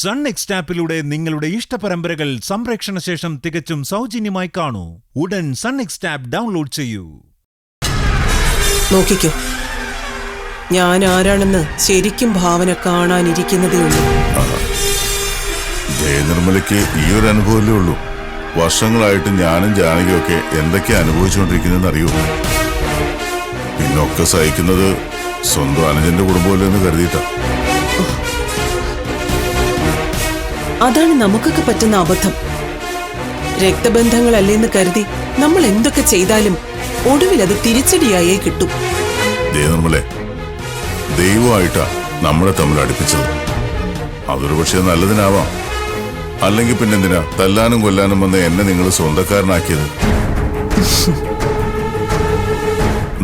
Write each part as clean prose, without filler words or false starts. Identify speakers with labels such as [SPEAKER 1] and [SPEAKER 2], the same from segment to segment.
[SPEAKER 1] Sun next ആപ്പിലൂടെ നിങ്ങളുടെ ഇഷ്ടപരമ്പരകൾ സംപ്രേക്ഷണ ശേഷം തികച്ചും സൗജന്യമായി കാണൂ. ഉടൻ സൺ നെക്സ്റ്റ് ആപ്പ് ഡൗൺലോഡ് ചെയ്യൂ.
[SPEAKER 2] നോക്കിക്കോ, ഞാൻ ആരാണെന്ന് ശരിക്കും ഭാവന കാണാനിരിക്കുന്നതേ ഉള്ളൂ.
[SPEAKER 3] ജയനിർമ്മലയ്ക്ക് ഈ ഒരു അനുഭവമല്ലേ ഉള്ളൂ. വർഷങ്ങളായിട്ട് ഞാനും ജാനകിയൊക്കെ എന്തൊക്കെയാ അനുഭവിച്ചുകൊണ്ടിരിക്കുന്നതെന്ന് അറിയൂ. പിന്നൊക്കെ സഹിക്കുന്നത് സ്വന്തം അനുജന്റെ കുടുംബമല്ലെന്ന് കരുതിയിട്ടാ.
[SPEAKER 2] അതാണ് നമുക്കൊക്കെ പറ്റുന്ന അബദ്ധം. രക്തബന്ധങ്ങളല്ലേന്ന് കരുതി നമ്മൾ എന്തൊക്കെ ചെയ്താലും ഒടുവിൽ അത് തിരിച്ചടിയായേ കിട്ടും.
[SPEAKER 3] ജയനിർമ്മലെ, ദൈവമായിട്ടാ നമ്മളെ തമ്മിൽ അടുപ്പിച്ചത്. അതൊരു പക്ഷേ നല്ലതിനാവാം. അല്ലെങ്കിൽ പിന്നെന്തിനാ തല്ലാനും കൊല്ലാനും വന്ന് എന്നെ നിങ്ങൾ സ്വന്തക്കാരനാക്കിയത്?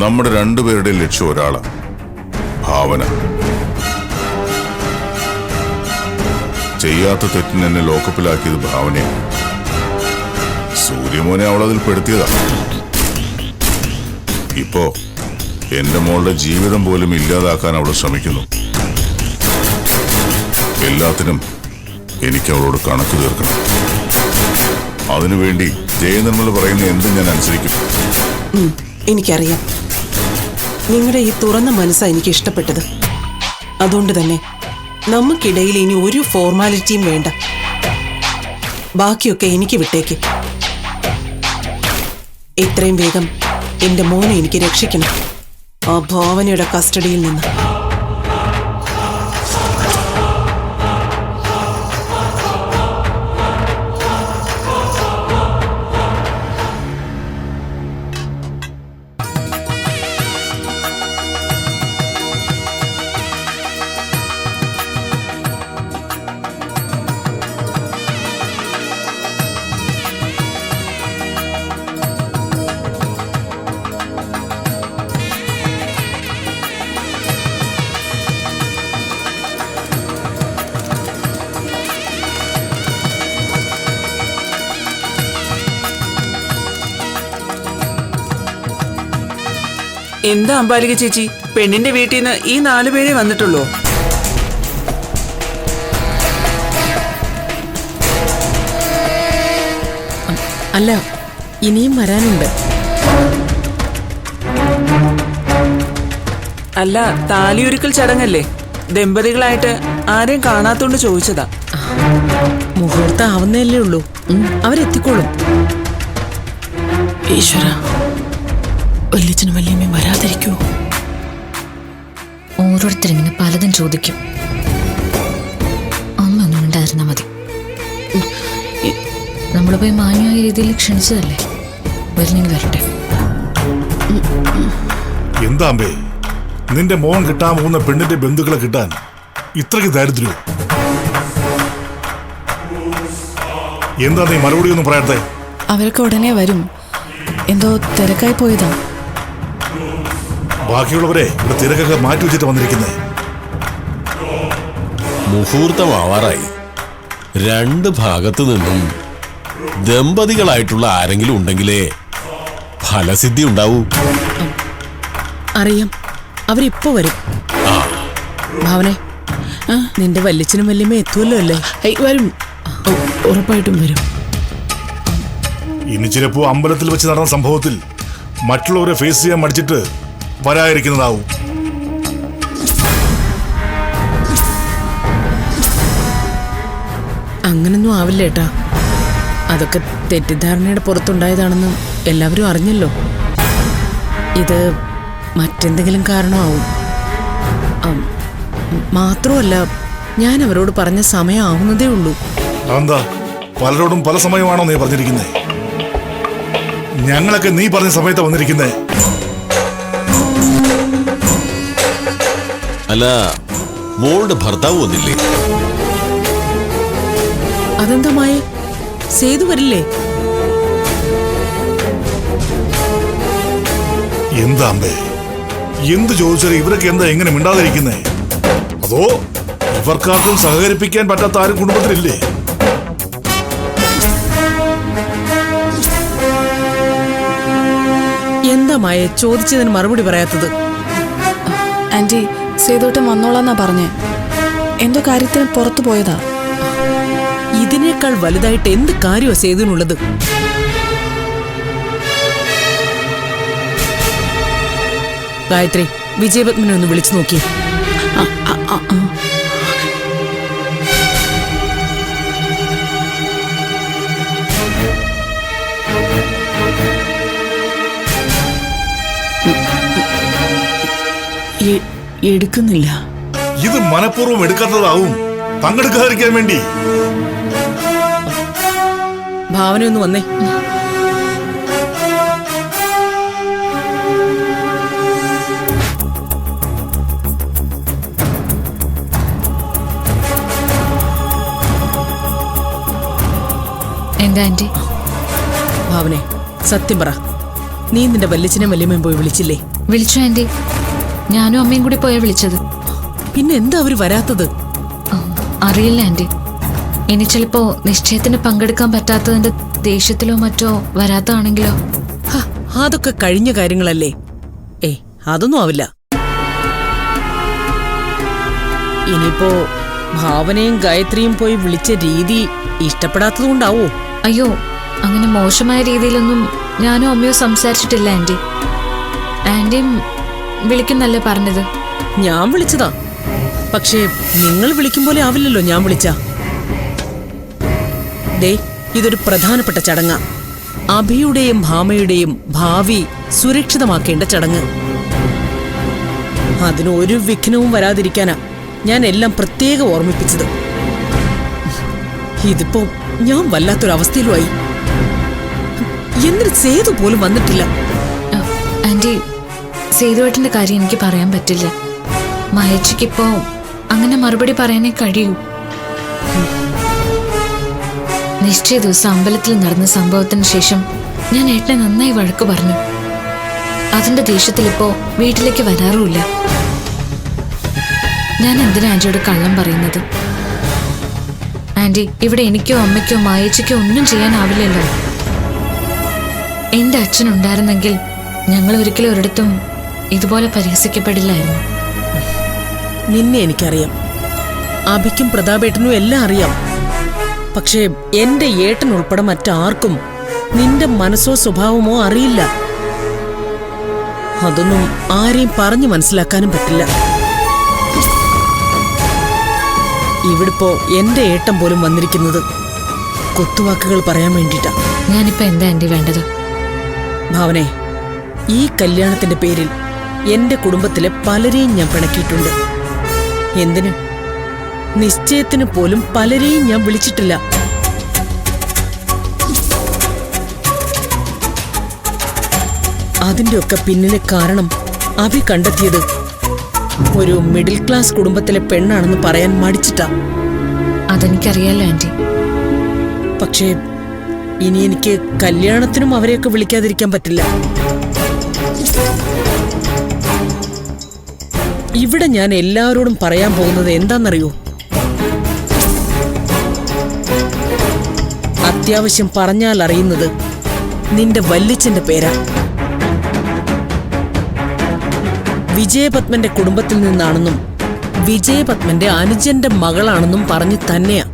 [SPEAKER 3] നമ്മുടെ രണ്ടുപേരുടെയും ലക്ഷ്യം ഒരാളാ, ഭാവന. ചെയ്യാത്ത തെറ്റിന് എന്നെ ലോക്കപ്പിലാക്കിയത് ഭാവനയാണ്. സൂര്യമോനെ അവളതിൽ പെടുത്തിയതാ. ഇപ്പോ എന്റെ മോളുടെ ജീവിതം പോലും ഇല്ലാതാക്കാൻ അവൾ ശ്രമിക്കുന്നു. എല്ലാത്തിനും എനിക്ക് അവളോട് കണക്ക് തീർക്കണം. അതിനുവേണ്ടി ജയനിർമ്മല പറയുന്ന എന്തും ഞാൻ അനുസരിക്കും.
[SPEAKER 2] എനിക്കറിയാം, നിങ്ങളുടെ ഈ തുറന്ന മനസ്സാ എനിക്ക് ഇഷ്ടപ്പെട്ടത്. അതുകൊണ്ട് തന്നെ നമുക്കിടയിൽ ഇനി ഒരു ഫോർമാലിറ്റിയും വേണ്ട. ബാക്കിയൊക്കെ എനിക്ക് വിട്ടേക്ക്. എത്രയും വേഗം എന്റെ മോനെ എനിക്ക് രക്ഷിക്കണം ആ ഭാവനയുടെ കസ്റ്റഡിയിൽ നിന്ന്.
[SPEAKER 4] എന്താ അമ്പാലിക ചേച്ചി, പെണ്ണിന്റെ വീട്ടിൽ നിന്ന് ഈ 4 പേരെ വന്നിട്ടുള്ളൂ?
[SPEAKER 5] അല്ല, ഇനിയും വരാനുണ്ട്.
[SPEAKER 4] അല്ല, താലിയൊരുക്കൽ ചടങ്ങല്ലേ, ദമ്പതികളായിട്ട് ആരെയും കാണാത്തോണ്ട് ചോദിച്ചതാ.
[SPEAKER 5] മുഹൂർത്തം ആവുന്നല്ലേ ഉള്ളൂ, അവരെത്തിക്കോളും.
[SPEAKER 6] ഈശ്വര, വല്യച്ഛനും വല്യമ്മയും വരാതിരിക്കുമോ?
[SPEAKER 7] ഓരോരുത്തരിങ്ങനെ പലതും ചോദിക്കും. അമ്മ ഒന്നും ഉണ്ടായിരുന്നാ മതി. നമ്മൾ പോയി മാന്യമായ രീതിയിൽ ക്ഷണിച്ചതല്ലേ, വരുന്നെങ്കിൽ വരട്ടെ.
[SPEAKER 8] എന്താ അമ്പേ, നിന്റെ മോൻ കിട്ടാൻ പോകുന്ന പെണ്ണിന്റെ ബന്ധുക്കളെ കിട്ടാൻ ഇത്രയ്ക്ക് ദാരിദ്ര്യം? എന്താ നീ മറുപടി ഒന്നും പറയാത്തെ?
[SPEAKER 6] അവരൊക്കെ ഉടനെ വരും, എന്തോ തിരക്കായി പോയതാ.
[SPEAKER 8] ബാക്കിയുള്ളവരെ ഇവിടെ തിരക്കൊക്കെ മാറ്റി വെച്ചിട്ട് വന്നിരിക്കുന്നേ.
[SPEAKER 9] മുഹൂർത്തമാവാറായി. 2 ഭാഗത്തു നിന്നും ദമ്പതികളായിട്ടുള്ള ആരെങ്കിലും ഉണ്ടെങ്കിലേ ഫലസിദ്ധി ഉണ്ടാവൂ.
[SPEAKER 5] അറിയാം, അവരിപ്പോ വരും. ഭാവനെ, നിന്റെ വല്യച്ഛനും വല്യമ്മ എത്തുമല്ലോ അല്ലേ?
[SPEAKER 6] വരും, ഉറപ്പായിട്ടും വരും.
[SPEAKER 8] ഇനി ചിലപ്പോ അമ്പലത്തിൽ വെച്ച് നടന്ന സംഭവത്തിൽ മറ്റുള്ളവരെ ഫേസ് ചെയ്യാൻ മടിച്ചിട്ട് വരാതിരിക്കുന്നതാവും.
[SPEAKER 5] അങ്ങനൊന്നും ആവില്ല ഏട്ടാ. അതൊക്കെ തെറ്റിദ്ധാരണയുടെ പുറത്തുണ്ടായതാണെന്ന് എല്ലാവരും അറിഞ്ഞല്ലോ. ഇത് മറ്റെന്തെങ്കിലും കാരണമാവും. മാത്രമല്ല, ഞാൻ അവരോട് പറഞ്ഞ സമയം ആവുന്നതേ ഉള്ളൂ.
[SPEAKER 8] എന്താ പലരോടും പല സമയമാണോ നീ പറഞ്ഞിരിക്കുന്നേ? ഞങ്ങളൊക്കെ നീ പറഞ്ഞ സമയത്താ വന്നിരിക്കുന്നേ.
[SPEAKER 9] അല്ല, മോളുടെ ഭർത്താവ് വന്നില്ലേ?
[SPEAKER 5] അതെന്താ മായ, സേതു വരില്ലേ?
[SPEAKER 8] എന്താ അമ്പേ, എന്ത് ചോദിച്ചാലും ഇവരൊക്കെ എന്താ എങ്ങനെ മിണ്ടാതിരിക്കുന്നേ? അതോ ഇവർക്കാർക്കും സഹകരിപ്പിക്കാൻ പറ്റാത്ത ആരും കുടുംബത്തിലില്ലേ?
[SPEAKER 5] എന്താ മായ ചോദിച്ചതിന് മറുപടി പറയാത്തത്?
[SPEAKER 6] ആന്റി, സേതോട്ടൻ വന്നോളാന്നാ പറഞ്ഞേ. എന്തോ കാര്യത്തിന് പുറത്തു പോയതാ.
[SPEAKER 5] ഇതിനേക്കാൾ വലുതായിട്ട് എന്ത് കാര്യമാ സേതുവിനുള്ളത്? ഗായത്രി, വിജയപത്മനെ ഒന്ന് വിളിച്ചു നോക്കി.
[SPEAKER 6] എടുക്കുന്നില്ല.
[SPEAKER 8] ഇത് മനഃപൂർവ്വം എടുക്കാത്തതാവും, പങ്കെടുക്കാതിരിക്കാൻ വേണ്ടി.
[SPEAKER 5] ഭാവന ഒന്ന് വന്നേ.
[SPEAKER 7] എന്താ ആന്റി?
[SPEAKER 5] ഭാവനെ, സത്യം പറ, നീ നിന്റെ വല്യച്ഛനെ വല്യമ്മയും പോയി വിളിച്ചില്ലേ?
[SPEAKER 7] വിളിച്ചു ആന്റി. ഞാനും അമ്മയും കൂടി പോയാ വിളിച്ചത്.
[SPEAKER 5] പിന്നെ എന്താ അവര് വരാത്തത്?
[SPEAKER 7] അറിയില്ല ആന്റി. ഇനി ചിലപ്പോ നിശ്ചയത്തിന് പങ്കെടുക്കാൻ പറ്റാത്തതിന്റെ ദേഷ്യത്തിലോ മറ്റോ വരാത്തതാണെങ്കിലോ?
[SPEAKER 5] അതൊക്കെ കഴിഞ്ഞ കാര്യങ്ങളല്ലേ. അതൊന്നും ആവില്ല. ഇനിയിപ്പോ ഭാവനയും ഗായത്രിയും പോയി വിളിച്ച രീതി ഇഷ്ടപ്പെടാത്തതുകൊണ്ടാവോ?
[SPEAKER 7] അയ്യോ, അങ്ങനെ മോശമായ രീതിയിലൊന്നും ഞാനോ അമ്മയോ സംസാരിച്ചിട്ടില്ല ആന്റി. ആന്റിയും വിളിക്കുന്നല്ലേ പറഞ്ഞത്?
[SPEAKER 5] ഞാൻ വിളിച്ചതാ. പക്ഷേ നിങ്ങൾ വിളിക്കും പോലെ ആവില്ലല്ലോ ഞാൻ വിളിച്ച. ദേ, ഇതൊരു പ്രധാനപ്പെട്ട ചടങ്ങാ. അഭിയുടെയും ഭാമയുടെയും ഭാവി സുരക്ഷിതമാക്കേണ്ട ചടങ്ങ്. അതിന് ഒരു വിഘ്നവും വരാതിരിക്കാനാ ഞാൻ എല്ലാം പ്രത്യേകം ഓർമ്മിപ്പിച്ചത്. ഇതിപ്പോ ഞാൻ വല്ലാത്തൊരവസ്ഥയിലുമായി. എന്നിട്ട് സേതു പോലും വന്നിട്ടില്ല.
[SPEAKER 7] ആന്റി, സേതുവേട്ടന്റെ കാര്യം എനിക്ക് പറയാൻ പറ്റില്ല. മഹേച്ചിക്കിപ്പോ അങ്ങനെ മറുപടി പറയാനേ കഴിയൂ. നിശ്ചയ ദിവസം അമ്പലത്തിൽ നടന്ന സംഭവത്തിന് ശേഷം ഞാൻ ഏട്ടനെ നന്നായി വഴക്ക് പറഞ്ഞു. അതിന്റെ ദേഷ്യത്തിൽ ഇപ്പോ വീട്ടിലേക്ക് വരാറുമില്ല. ഞാൻ എന്തിനാ ആന്റിയോട് കള്ളം പറയുന്നത്? ആന്റി, ഇവിടെ എനിക്കോ അമ്മയ്ക്കോ മായേച്ചിക്കോ ഒന്നും ചെയ്യാനാവില്ലല്ലോ. എന്റെ അച്ഛനുണ്ടായിരുന്നെങ്കിൽ ഞങ്ങൾ ഒരിക്കലും ഒരിടത്തും ഇതുപോലെ പരിഹസിക്കപ്പെടില്ലായിരുന്നു.
[SPEAKER 5] നിന്നെ എനിക്കറിയാം, അഭിക്കും പ്രതാപേട്ടനും എല്ലാം അറിയാം. പക്ഷേ എന്റെ ഏട്ടൻ ഉൾപ്പെടെ മറ്റാർക്കും നിന്റെ മനസ്സോ സ്വഭാവമോ അറിയില്ല. അതൊന്നും ആരെയും പറഞ്ഞു മനസ്സിലാക്കാനും പറ്റില്ല. ഇവിടിപ്പോ എന്റെ ഏട്ടൻ പോലും വന്നിരിക്കുന്നത് കുത്തുവാക്കുകൾ പറയാൻ വേണ്ടിട്ടാ.
[SPEAKER 7] ഞാനിപ്പോ എന്താ ആന്റി വേണ്ടത്?
[SPEAKER 5] ഭാവനെ, ഈ കല്യാണത്തിന്റെ പേരിൽ എന്റെ കുടുംബത്തിലെ പലരെയും ഞാൻ പിണക്കിയിട്ടുണ്ട്. എന്തിന്? നിശ്ചയത്തിന് പോലും പലരെയും ഞാൻ വിളിച്ചിട്ടില്ല. അതിന്റെയൊക്കെ പിന്നിലെ കാരണം അഭി കണ്ടെത്തിയത് ഒരു മിഡിൽ ക്ലാസ് കുടുംബത്തിലെ പെണ്ണാണെന്ന് പറയാൻ മടിച്ചിട്ടാ.
[SPEAKER 7] അതെനിക്കറിയാലോ ആന്റി.
[SPEAKER 5] പക്ഷേ ഇനി എനിക്ക് കല്യാണത്തിനും അവരെയൊക്കെ വിളിക്കാതിരിക്കാൻ പറ്റില്ല. ഇവിടെ ഞാൻ എല്ലാവരോടും പറയാൻ പോകുന്നത് എന്താണെന്നറിയോ? അത്യാവശ്യം പറഞ്ഞാൽ അറിയുന്നത് നിന്റെ വല്യച്ഛന്റെ പേരാ. വിജയപത്മന്റെ കുടുംബത്തിൽ നിന്നാണെന്നും വിജയപത്മന്റെ അനുജന്റെ മകളാണെന്നും പറഞ്ഞു തന്നെയാ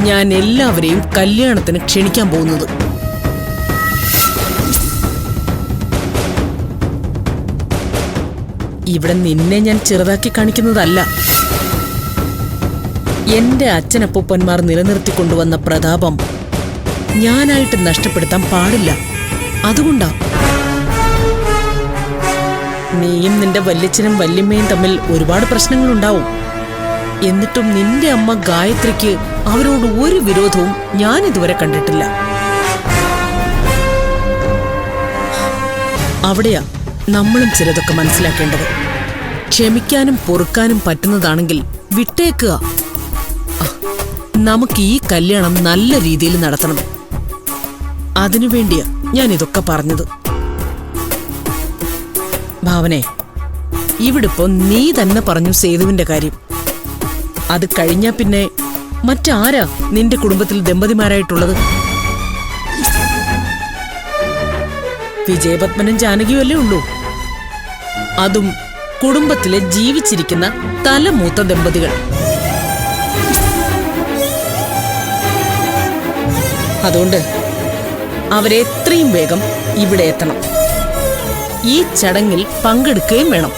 [SPEAKER 5] ഞാൻ എല്ലാവരെയും കല്യാണത്തിന് ക്ഷണിക്കാൻ പോകുന്നത്. ഇവിടെ നിന്നെ ഞാൻ ചെറുതാക്കി കാണിക്കുന്നതല്ല. എന്റെ അച്ഛനപ്പൂപ്പന്മാർ നിലനിർത്തിക്കൊണ്ടുവന്ന പ്രതാപം ഞാനായിട്ട് നഷ്ടപ്പെടുത്താൻ പാടില്ല. അതുകൊണ്ടാ. നീയും നിന്റെ വല്യച്ഛനും വല്യമ്മയും തമ്മിൽ ഒരുപാട് പ്രശ്നങ്ങളുണ്ടാവും. എന്നിട്ടും നിന്റെ അമ്മ ഗായത്രിക്ക് അവരോട് ഒരു വിരോധവും ഞാൻ ഇതുവരെ കണ്ടിട്ടില്ല. അവിടെയാ നമ്മളും ചിലതൊക്കെ മനസ്സിലാക്കേണ്ടത്. ക്ഷമിക്കാനും പൊറുക്കാനും പറ്റുന്നതാണെങ്കിൽ വിട്ടേക്കുക. നമുക്ക് ഈ കല്യാണം നല്ല രീതിയിൽ നടത്തണം. അതിനുവേണ്ടിയാ ഞാൻ ഇതൊക്കെ പറഞ്ഞത്. ഭാവനെ, ഇവിടിപ്പോ നീ തന്നെ പറഞ്ഞു സേതുവിന്റെ കാര്യം. അത് കഴിഞ്ഞാ പിന്നെ മറ്റാരാ നിന്റെ കുടുംബത്തിൽ ദമ്പതിമാരായിട്ടുള്ളത്? വിജയപത്മനും ജാനകിയും അല്ലേ ഉള്ളൂ. അതും കുടുംബത്തിലെ ജീവിച്ചിരിക്കുന്ന തലമൂത്ത ദമ്പതികൾ. അതുകൊണ്ട് അവരെത്രയും വേഗം ഇവിടെ എത്തണം. ഈ ചടങ്ങിൽ പങ്കെടുക്കുകയും വേണം.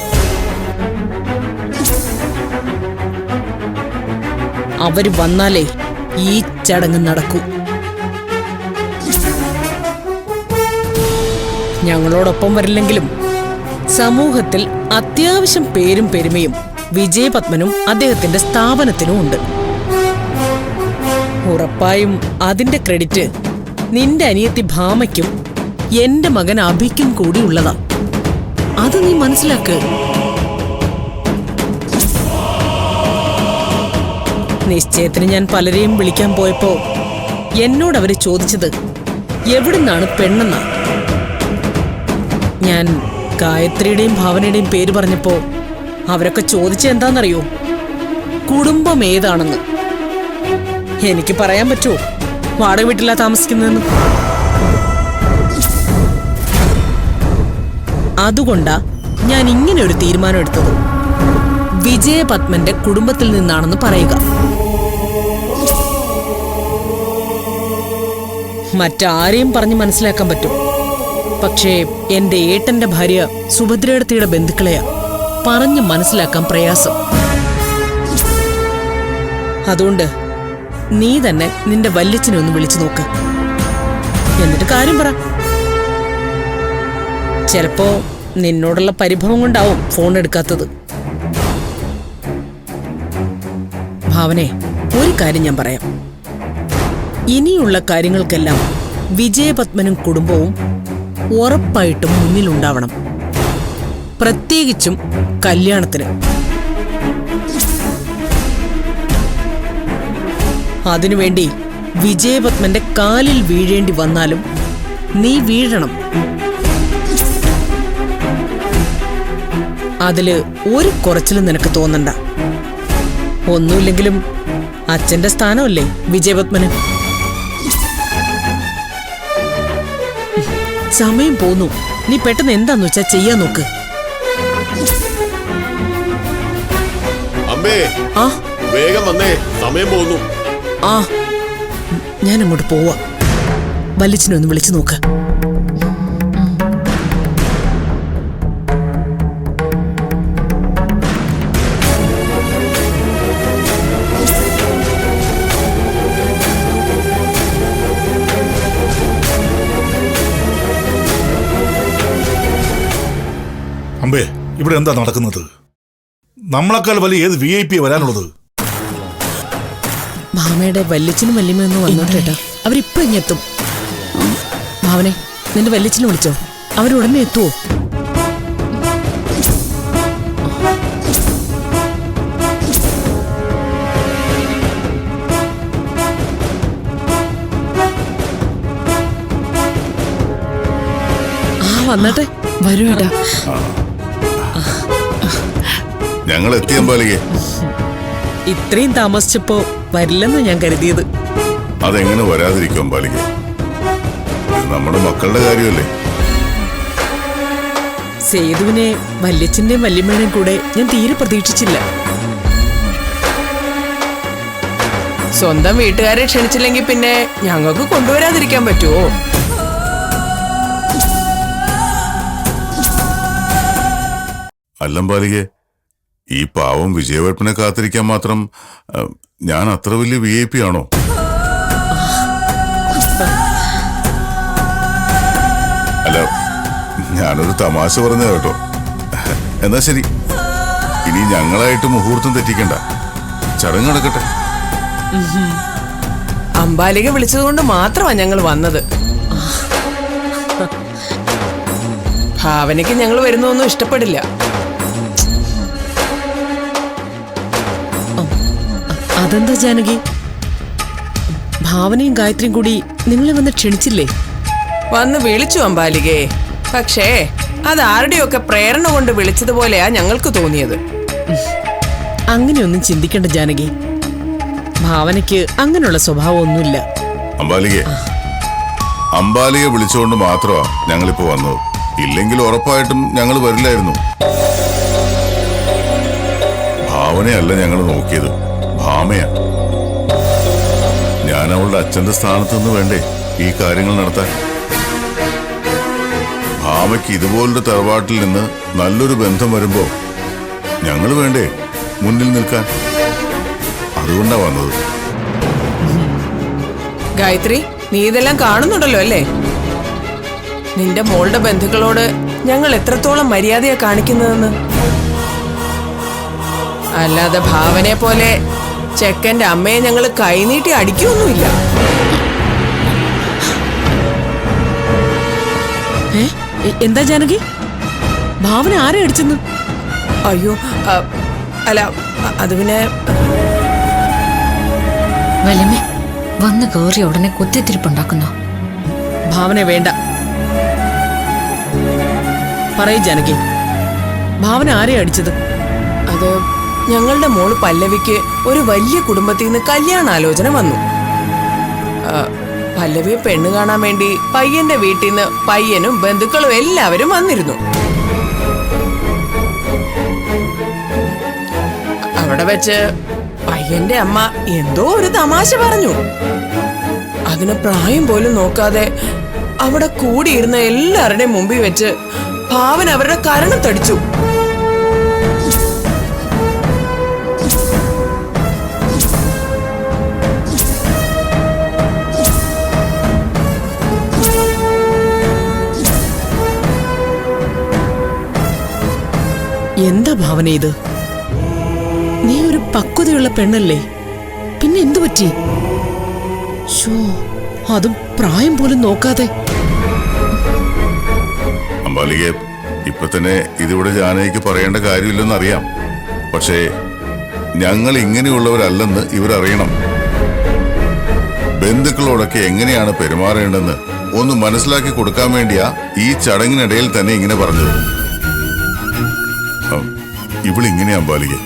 [SPEAKER 5] അവര് വന്നാലേ ഈ ചടങ്ങ് നടക്കൂ. ഞങ്ങളോടൊപ്പം വരില്ലെങ്കിലും സമൂഹത്തിൽ അത്യാവശ്യം പേരും പെരുമയും വിജയപത്മനും അദ്ദേഹത്തിന്റെ സ്ഥാപനത്തിനും ഉണ്ട്. ഉറപ്പായും അതിന്റെ ക്രെഡിറ്റ് നിന്റെ അനിയത്തി ഭാമയ്ക്കും എന്റെ മകൻ അഭിക്കും കൂടി ഉള്ളതാ. അത് നീ മനസ്സിലാക്ക്. നിശ്ചയത്തിന് ഞാൻ പലരെയും വിളിക്കാൻ പോയപ്പോ എന്നോട് അവര് ചോദിച്ചത് എവിടുന്നാണ് പെണ്ണെന്നാ. ഞാൻ ഗായത്രിയുടെയും ഭാവനയുടെയും പേര് പറഞ്ഞപ്പോ അവരൊക്കെ ചോദിച്ചെന്താന്നറിയോ? കുടുംബം ഏതാണെന്ന്. എനിക്ക് പറയാൻ പറ്റുമോ വാടക വീട്ടിലാ താമസിക്കുന്നതെന്ന്? അതുകൊണ്ടാ ഞാൻ ഇങ്ങനെ ഒരു തീരുമാനം എടുത്തത്. വിജയപത്മന്റെ കുടുംബത്തിൽ നിന്നാണെന്ന് പറയുക. മറ്റാരെയും പറഞ്ഞ് മനസ്സിലാക്കാൻ പറ്റും. പക്ഷേ എന്റെ ഏട്ടന്റെ ഭാര്യ സുഭദ്രയുടെ ബന്ധുക്കളെയാ പറഞ്ഞ് മനസ്സിലാക്കാൻ പ്രയാസം. അതുകൊണ്ട് നീ തന്നെ നിന്റെ വല്യച്ഛനെ ഒന്ന് വിളിച്ചു നോക്ക്. എന്നിട്ട് കാര്യം പറ. ചിലപ്പോ നിന്നോടുള്ള പരിഭവം കൊണ്ടാവും ഫോൺ എടുക്കാത്തത്. ഭാവനെ, ഒരു കാര്യം ഞാൻ പറയാം. ഇനിയുള്ള കാര്യങ്ങൾക്കെല്ലാം വിജയപത്മനും കുടുംബവും ഉറപ്പായിട്ടും മുന്നിലുണ്ടാവണം. പ്രത്യേകിച്ചും കല്യാണത്തിന്. അതിനുവേണ്ടി വിജയപത്മന്റെ കാലിൽ വീഴേണ്ടി വന്നാലും നീ വീഴണം. അതില് ഒരു കുറച്ചിലും നിനക്ക് തോന്നണ്ട. ഒന്നുമില്ലെങ്കിലും അച്ഛന്റെ സ്ഥാനമല്ലേ വിജയപത്മന്. സമയം പോന്നു. നീ പെട്ടെന്ന് എന്താന്ന് വെച്ചാ ചെയ്യാൻ നോക്ക്.
[SPEAKER 9] അമ്മേ,
[SPEAKER 5] ആ
[SPEAKER 9] വേഗം വന്നേ, സമയം പോകുന്നു.
[SPEAKER 5] ആ ഞാൻ അങ്ങോട്ട് പോവാ. വല്യച്ഛനെ ഒന്ന് വിളിച്ചു നോക്ക്.
[SPEAKER 8] അമ്പേ, ഇവിടെ എന്താ നടക്കുന്നത്? നമ്മളെക്കാൾ വലിയ ഏത് VIP വരാനുള്ളത്?
[SPEAKER 5] ഭാവനയുടെ വല്യച്ഛനും വല്യമ്മയൊന്നും വന്നോട്ടേട്ടാ. അവരിപ്പോ ഇങ്ങെത്തും. ഭാവനെ, നിന്റെ വല്യച്ഛനെ വിളിച്ചോ? അവരുടനെ എത്തുവോ? ആ വന്നട്ടെ.
[SPEAKER 6] വരൂ ഏട്ടാ.
[SPEAKER 3] ഞങ്ങൾ എത്തിയ അമ്പാലികെ.
[SPEAKER 5] ഇത്രയും താമസിച്ചപ്പോ വരില്ലെന്ന് ഞാൻ കരുതിയത്.
[SPEAKER 3] അതെങ്ങനെ വരാതിരിക്കും അമ്പാലികെ? ഇത് നമ്മുടെ മക്കളുടെ കാര്യമല്ലേ?
[SPEAKER 5] സേതുവിനെ വല്യച്ഛന്റെയും വല്യമ്മയുടെയും കൂടെ ഞാൻ തീരെ പ്രതീക്ഷിച്ചില്ല.
[SPEAKER 2] സ്വന്തം വീട്ടുകാരെ ക്ഷണിച്ചില്ലെങ്കിൽ പിന്നെ ഞങ്ങൾക്ക് കൊണ്ടുവരാതിരിക്കാൻ പറ്റുമോ?
[SPEAKER 3] അല്ലമ്പാലികെ, ഈ പാവം വിജയവർപ്പനെ കാത്തിരിക്കാൻ മാത്രം ഞാൻ അത്ര വലിയ VIP ആണോ? അല്ല, ഞാനൊരു തമാശ പറഞ്ഞ കേട്ടോ. എന്നാ ശരി, ഇനി ഞങ്ങളായിട്ട് മുഹൂർത്തം തെറ്റിക്കണ്ട. ചടങ്ങ് നടക്കട്ടെ.
[SPEAKER 2] അമ്പാലിക വിളിച്ചതുകൊണ്ട് മാത്രമാണ് ഞങ്ങൾ വന്നത്. ഭാവനയ്ക്ക് ഞങ്ങൾ വരുന്നൊന്നും ഇഷ്ടപ്പെടില്ല.
[SPEAKER 5] അതെന്താ ജാനകി? ഭാവനയും ഗായത്രിയും കൂടി നിങ്ങളെ വന്ന് ക്ഷണിച്ചില്ലേ?
[SPEAKER 2] വന്ന് വിളിച്ചു അമ്പാലികേ. പക്ഷേ അത് ആരുടെയൊക്കെ പ്രേരണ കൊണ്ട് വിളിച്ചതുപോലെയാ ഞങ്ങൾക്ക് തോന്നിയത്.
[SPEAKER 5] അങ്ങനെയൊന്നും ചിന്തിക്കണ്ട ജാനകി. ഭാവനയ്ക്ക് അങ്ങനെയുള്ള സ്വഭാവമൊന്നുമില്ല.
[SPEAKER 3] അമ്പാലികെ വിളിച്ചുകൊണ്ട് മാത്രമാ ഞങ്ങളിപ്പോ വന്നത്. ഇല്ലെങ്കിൽ ഉറപ്പായിട്ടും ഞങ്ങൾ വരില്ലായിരുന്നു. ഭാവനയല്ല ഞങ്ങൾ നോക്കിയത്, ഭാമയാ. ഞാൻ അവളുടെ അച്ഛന്റെ സ്ഥാനത്ത് നിന്ന് വേണ്ടേ ഈ കാര്യങ്ങൾ നടത്താൻ? ഭാമയ്ക്ക് ഇതുപോലൊരു തറവാട്ടിൽ നിന്ന് നല്ലൊരു ബന്ധം വരുമ്പോ ഞങ്ങൾ വേണ്ടേ മുന്നിൽ നിൽക്കാൻ? അതുകൊണ്ടാ വന്നത്.
[SPEAKER 2] ഗായത്രി, നീ ഇതെല്ലാം കാണുന്നുണ്ടല്ലോ അല്ലേ? നിന്റെ മോളുടെ ബന്ധുക്കളോട് ഞങ്ങൾ എത്രത്തോളം മര്യാദയാ കാണിക്കുന്നതെന്ന്. അല്ലാതെ ഭാവനെ പോലെ ചെക്കന്റെ അമ്മയെ ഞങ്ങൾ കൈനീട്ടി അടിക്കൊന്നുമില്ല.
[SPEAKER 5] എന്താ ജാനകി, ഭാവന ആരെ അടിച്ചെന്ന്?
[SPEAKER 2] അയ്യോ, അല്ല അത് പിന്നെ
[SPEAKER 7] വല്യമ്മേ, വന്ന് കയറി ഉടനെ കുത്തിത്തിരിപ്പുണ്ടാക്കുന്നോ?
[SPEAKER 5] ഭാവന വേണ്ട. പറയൂ ജാനകി, ഭാവന ആരെ അടിച്ചത്?
[SPEAKER 2] അത് ഞങ്ങളുടെ മോള് പല്ലവിക്ക് ഒരു വലിയ കുടുംബത്തിൽ നിന്ന് കല്യാണാലോചന വന്നു. പല്ലവിയെ പെണ്ണ് കാണാൻ വേണ്ടി പയ്യന്റെ വീട്ടിൽ നിന്ന് പയ്യനും ബന്ധുക്കളും എല്ലാവരും വന്നിരുന്നു. അവിടെ വെച്ച് പയ്യന്റെ അമ്മ എന്തോ ഒരു തമാശ പറഞ്ഞു. അതിന് പ്രായം പോലും നോക്കാതെ അവിടെ കൂടിയിരുന്ന എല്ലാവരുടെയും മുമ്പിൽ വെച്ച് ഭാവന അവരുടെ കരണം തടിച്ചു.
[SPEAKER 5] എന്താ ഭാവന ഇത്? നീ ഒരു പക്വതയുള്ള പെണ്ണല്ലേ, പിന്നെ എന്തു പറ്റി? അതും പ്രായം പോലും നോക്കാതെ.
[SPEAKER 3] അമ്പാലികെ, ഇപ്പൊ തന്നെ ഇതിവിടെ ജാനകിക്ക് പറയേണ്ട കാര്യമില്ലെന്ന് അറിയാം. പക്ഷേ ഞങ്ങൾ ഇങ്ങനെയുള്ളവരല്ലെന്ന് ഇവരറിയണം. ബന്ധുക്കളോടൊക്കെ എങ്ങനെയാണ് പെരുമാറേണ്ടെന്ന് ഒന്ന് മനസ്സിലാക്കി കൊടുക്കാൻ വേണ്ടിയാ ഈ ചടങ്ങിനിടയിൽ തന്നെ ഇങ്ങനെ പറഞ്ഞത്. ഇവളിങ്ങനെ അമ്പാലികെ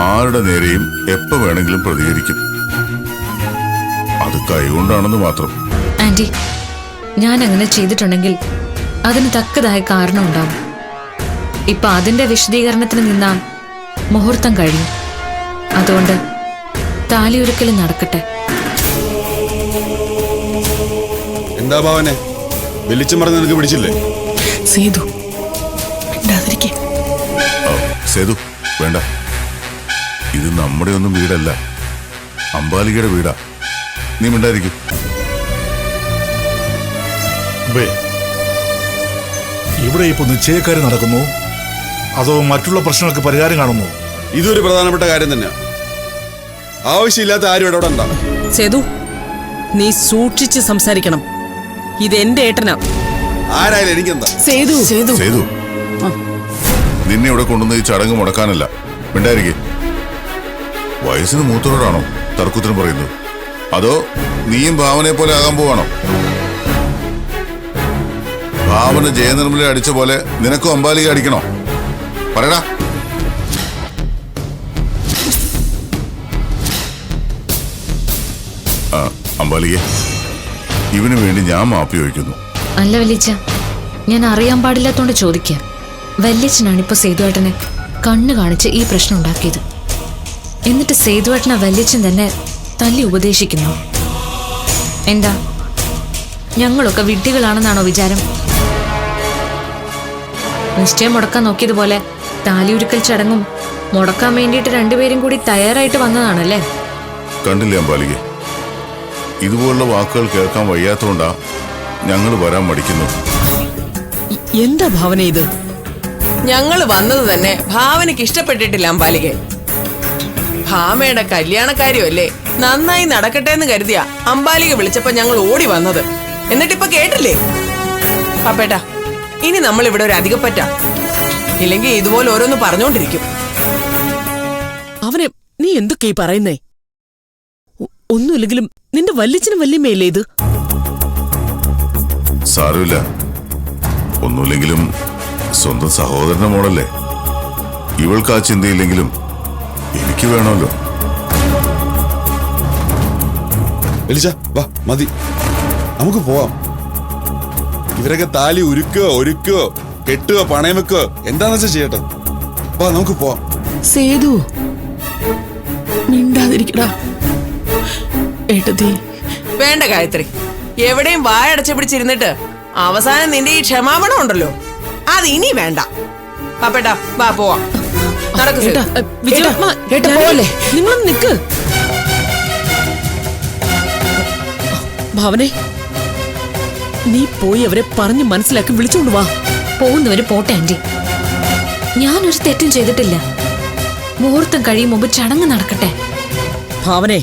[SPEAKER 3] ആരുടെ നേരെയും എപ്പോ വേണമെങ്കിലും പ്രതികരിക്കും. അത് കൈകൊണ്ടാണെന്ന് മാത്രം.
[SPEAKER 7] ആന്റി, ഞാൻ അങ്ങനെ ചെയ്തിട്ടുണ്ടെങ്കിൽ അതിന് തക്കതായ കാരണം ഉണ്ടാവും. ഇപ്പൊ അതിന്റെ വിശദീകരണത്തിന് നിന്നാ മുഹൂർത്തം കഴിയും. അതുകൊണ്ട് താലിയൊരുക്കൽ നടക്കട്ടെ.
[SPEAKER 9] എന്താ ഭാവനെ, വെളിച്ചം പറഞ്ഞ് നിനക്ക് പിടിച്ചില്ലേ?
[SPEAKER 6] സേതു മിണ്ടാതിരിക്കെ.
[SPEAKER 3] സേതു വേണ്ട, ഇത് നമ്മുടെ ഒന്നും വീടല്ല, അമ്പാലികയുടെ വീടാ. നീ മിണ്ടായിരിക്കും.
[SPEAKER 8] ഇവിടെ ഇപ്പൊ നിശ്ചയക്കാരി നടക്കുന്നു, അതോ മറ്റുള്ള പ്രശ്നങ്ങൾക്ക് പരിഹാരം കാണുന്നു?
[SPEAKER 9] ഇതൊരു പ്രധാനപ്പെട്ട കാര്യം തന്നെയാ. ആവശ്യമില്ലാത്ത ആരും ഇടപെടണ്ട.
[SPEAKER 5] സേതു, നീ സൂക്ഷിച്ച് സംസാരിക്കണം. ഇതെന്റെ ഏട്ടനാ.
[SPEAKER 9] ആരായാലും എനിക്കെന്താ?
[SPEAKER 5] സേതു സേതു
[SPEAKER 3] സേതു, നിന്നെ ഇവിടെ കൊണ്ടുവന്ന് ഈ ചടങ്ങ് മുടക്കാനല്ല. മിണ്ടായിരിക്കെ. വയസ്സിന് മൂത്തവരോടാണോ തർക്കുത്തരം പറയുന്നത്? അതോ നീയും ഭാവനയെ പോലെ ആകാൻ പോവാണോ? ഭാവന ജയനിർമ്മലെ അടിച്ച പോലെ നിനക്കും അമ്പാലിക അടിക്കണോ? പറയടാ. അമ്പാലികെ, ഇവന് വേണ്ടി ഞാൻ മാപ്പി ചോദിക്കുന്നു.
[SPEAKER 7] അല്ല വല്യച്ഛ, ഞാൻ അറിയാൻ പാടില്ലാത്തോണ്ട് ചോദിക്കാം. വല്യച്ഛനാണിപ്പോ സേതുവേട്ടനെ കണ്ണു കാണിച്ച് ഈ പ്രശ്നം ഉണ്ടാക്കിയത്. എന്നിട്ട് സേതുവേട്ടനെ വല്യച്ഛൻ തന്നെ തല്ലി ഉപദേശിക്കുന്നു. എന്താ, ഞങ്ങളൊക്കെ വിഡ്ഢികളാണെന്നാണോ വിചാരം? നിശ്ചയം മുടക്കാൻ നോക്കിയതുപോലെ താലിയുരുക്കൽ ചടങ്ങും മുടക്കാൻ വേണ്ടിയിട്ട് രണ്ടുപേരും കൂടി തയ്യാറായിട്ട് വന്നതാണല്ലേ?
[SPEAKER 3] കണ്ടില്ലേ അമ്പാലികെ, ഇതുപോലുള്ള വാക്കുകൾ കേൾക്കാൻ വയ്യാത്തോണ്ടാ ഞങ്ങൾ വരാൻ മടിക്കുന്നു.
[SPEAKER 5] എന്താ ഭാവന ഇത്?
[SPEAKER 2] ഞങ്ങൾ വന്നത് തന്നെ ഭാവനയ്ക്ക് ഇഷ്ടപ്പെട്ടിട്ടില്ല അമ്പാലികെ. ഭാമയുടെ കല്യാണക്കാരിയല്ലേ, നന്നായി നടക്കട്ടെ എന്ന് കരുതിയ അമ്പാലിക വിളിച്ചപ്പോ ഞങ്ങൾ ഓടി വന്നത്. എന്നിട്ടിപ്പൊ കേട്ടില്ലേ? പാപ്പേട്ടാ, ഇനി നമ്മൾ ഇവിടെ ഒരു അധികപ്പറ്റാ, ഇല്ലെങ്കിൽ ഇതുപോലെ ഓരോന്ന് പറഞ്ഞോണ്ടിരിക്കും.
[SPEAKER 5] അവനെ നീ എന്തൊക്കെയായി പറയുന്നേ? ഒന്നുമില്ലെങ്കിലും നിന്റെ വല്യച്ഛനും വല്യമ്മയല്ലേ ഇത്?
[SPEAKER 3] സാരമില്ല, ഒന്നുമില്ലെങ്കിലും സ്വന്തം സഹോദരന്റെ മോളല്ലേ. ഇവൾക്ക് ആ ചിന്തയില്ലെങ്കിലും എനിക്ക് വേണമല്ലോ.
[SPEAKER 9] വെളിച്ച വാ, മതി, നമുക്ക് പോവാം. ഇവരൊക്കെ താലി ഒരുക്കോ കെട്ടുകയോ പണയം വെക്കോ എന്താന്ന് വെച്ചാ ചെയ്യട്ടെ. വാ, നമുക്ക് പോവാം.
[SPEAKER 6] സേതു മിണ്ടാതിരിക്കടാ. ഏട്ടത്തി
[SPEAKER 2] വേണ്ട ഗായത്രി, എവിടെയും വായടച്ചു പിടിച്ചിരുന്നിട്ട് അവസാനം നിന്റെ ഈ ക്ഷമാപണം ഉണ്ടല്ലോ, അത് ഇനി വേണ്ട. പാപ്പേട്ടാ വാ പോവാം. നടക്കു
[SPEAKER 5] ഏട്ടാ, വിജയമ്മ,
[SPEAKER 6] ഏട്ടാ, പോലെ.
[SPEAKER 5] നിങ്ങളൊന്ന് നിക്ക്. ഭാവനെ, നീ പോയി അവരെ പറഞ്ഞു മനസ്സിലാക്കി വിളിച്ചോണ്ട് വാ.
[SPEAKER 7] പോകുന്നവര് പോട്ടെ ആന്റി. ഞാനൊരു തെറ്റും ചെയ്തിട്ടില്ല. മുഹൂർത്തം കഴിയും മുമ്പ് ചടങ്ങ് നടക്കട്ടെ.
[SPEAKER 5] ഭാവനെ,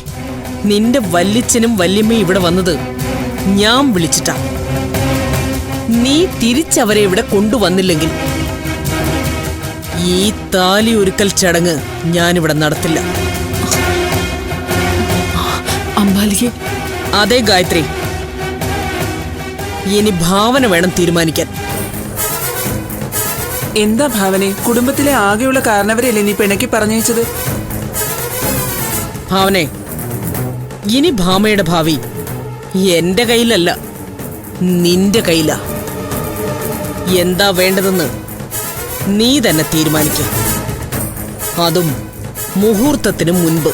[SPEAKER 5] നിന്റെ വല്യച്ഛനും വല്യമ്മയും ഇവിടെ വന്നത് ഞാൻ വിളിച്ചിട്ടാ. നീ തിരിച്ചവരെ ഇവിടെ കൊണ്ടുവന്നില്ലെങ്കിൽ ഈ താലി ഒരുക്കൽ ചടങ്ങ് ഞാനിവിടെ നടത്തില്ല.
[SPEAKER 6] അമ്പാലിക.
[SPEAKER 5] അതെ ഗായത്രി, ഇനി ഭാവന വേണം തീരുമാനിക്കാൻ.
[SPEAKER 4] എന്താ ഭാവനെ, കുടുംബത്തിലെ ആകെയുള്ള കാരണവരെയല്ലേ നീ പിണക്കി പറഞ്ഞയച്ചത്?
[SPEAKER 5] ഭാവനെ, ഇനി ഭാമയുടെ ഭാവി എന്റെ കയ്യിലല്ല, നിന്റെ കയ്യിലാ. എന്താ വേണ്ടതെന്ന് നീ തന്നെ തീരുമാനിക്ക, അതും മുഹൂർത്തത്തിന് മുൻപ്.